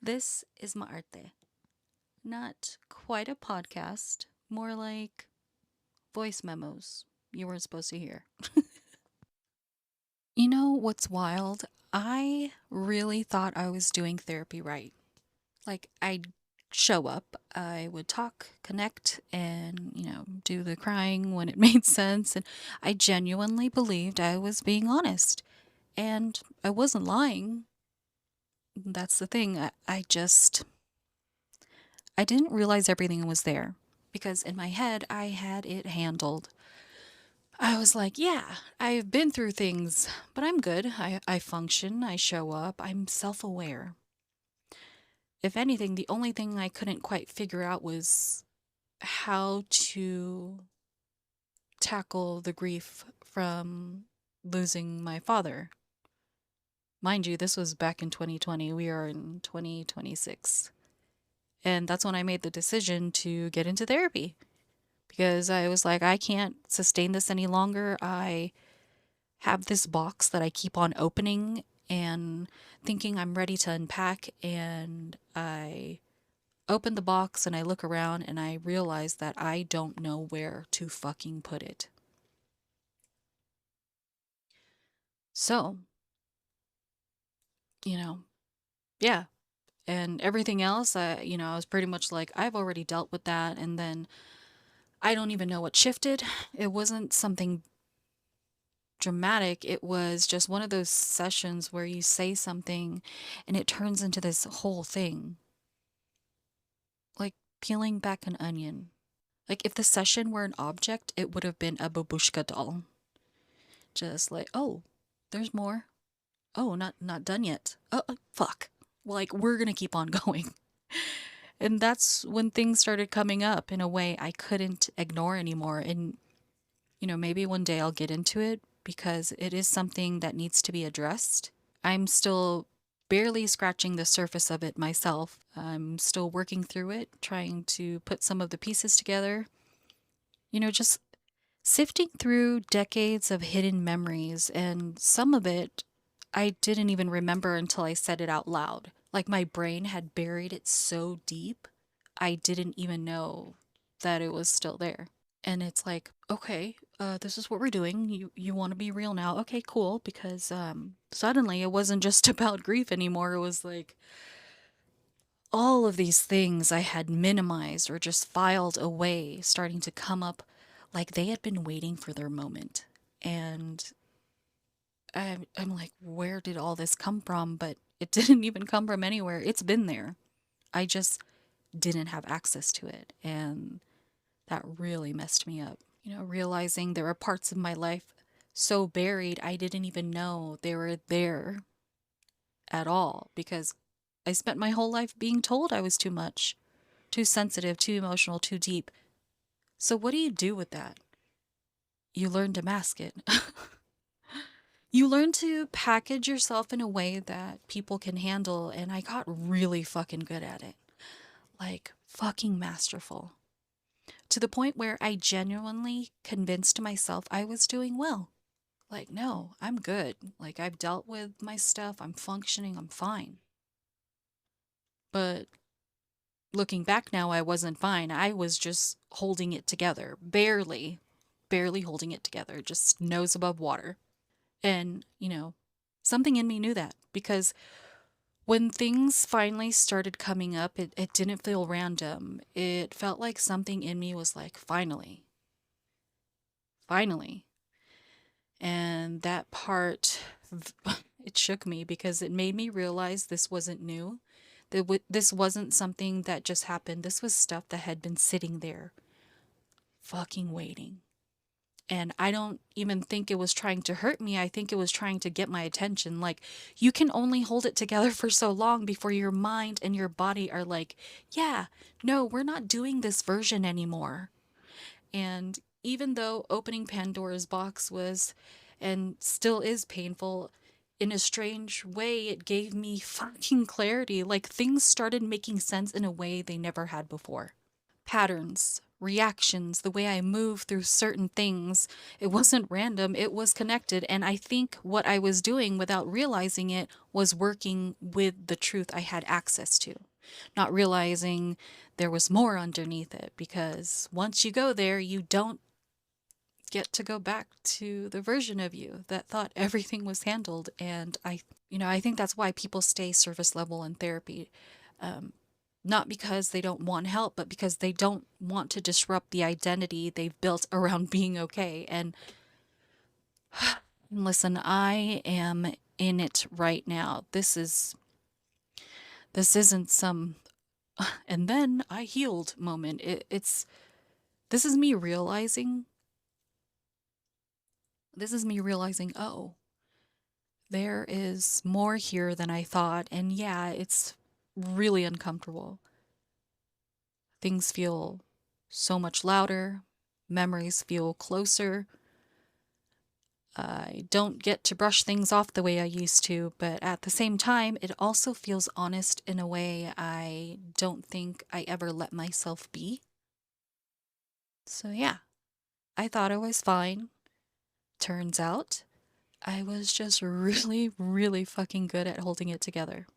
This is Maarte. Not quite a podcast, more like voice memos you weren't supposed to hear. You know what's wild? I really thought I was doing therapy right. Like, I'd show up, I would talk, connect, and, do the crying when it made sense. And I genuinely believed I was being honest. And I wasn't lying. That's the thing. I didn't realize everything was there because in my head I had it handled. I was like, yeah, I've been through things, but I'm good. I function, I show up, I'm self aware. If anything, the only thing I couldn't quite figure out was how to tackle the grief from losing my father. Mind you, this was back in 2020. We are in 2026. And that's when I made the decision to get into therapy because I was like, I can't sustain this any longer. I have this box that I keep on opening and thinking I'm ready to unpack. And I open the box and I look around and I realize that I don't know where to fucking put it. So, you know, yeah. And everything else, I was pretty much like, I've already dealt with that. And then I don't even know what shifted. It wasn't something dramatic. It was just one of those sessions where you say something and it turns into this whole thing. Like peeling back an onion. Like if the session were an object, it would have been a babushka doll. Just like, oh, there's more. Oh, not done yet. Oh, fuck. Like we're gonna keep on going. And that's when things started coming up in a way I couldn't ignore anymore. And maybe one day I'll get into it because it is something that needs to be addressed. I'm still barely scratching the surface of it myself. I'm still working through it, trying to put some of the pieces together. Just sifting through decades of hidden memories, and some of it I didn't even remember until I said it out loud. Like my brain had buried it so deep, I didn't even know that it was still there. And it's like, okay, this is what we're doing. You want to be real now? Okay, cool. Because suddenly it wasn't just about grief anymore. It was like all of these things I had minimized or just filed away starting to come up like they had been waiting for their moment. And I'm like, where did all this come from? But it didn't even come from anywhere. It's been there. I just didn't have access to it. And that really messed me up. Realizing there were parts of my life so buried I didn't even know they were there at all because I spent my whole life being told I was too much, too sensitive, too emotional, too deep. So, what do you do with that? You learn to mask it. You learn to package yourself in a way that people can handle, and I got really fucking good at it. Like, fucking masterful. To the point where I genuinely convinced myself I was doing well. Like, no, I'm good. Like, I've dealt with my stuff, I'm functioning, I'm fine. But looking back now, I wasn't fine. I was just holding it together, barely holding it together, just nose above water. And, something in me knew that because when things finally started coming up, it didn't feel random. It felt like something in me was like, finally, finally. And that part, it shook me because it made me realize this wasn't new. This wasn't something that just happened. This was stuff that had been sitting there, fucking waiting. And I don't even think it was trying to hurt me. I think it was trying to get my attention. Like, you can only hold it together for so long before your mind and your body are like, yeah, no, we're not doing this version anymore. And even though opening Pandora's box was and still is painful, in a strange way, it gave me fucking clarity. Like things started making sense in a way they never had before. Patterns, reactions, the way I move through certain things. It wasn't random, it was connected. And I think what I was doing without realizing it was working with the truth I had access to, not realizing there was more underneath it. Because once you go there, you don't get to go back to the version of you that thought everything was handled. And I think that's why people stay surface level in therapy. Not because they don't want help, but because they don't want to disrupt the identity they've built around being okay. And listen, I am in it right now. This isn't some and then I healed moment. This is me realizing, oh, there is more here than I thought. And yeah, it's really uncomfortable. Things feel so much louder, memories feel closer. I don't get to brush things off the way I used to, but at the same time, it also feels honest in a way I don't think I ever let myself be. So, yeah, I thought I was fine. Turns out, I was just really, really fucking good at holding it together.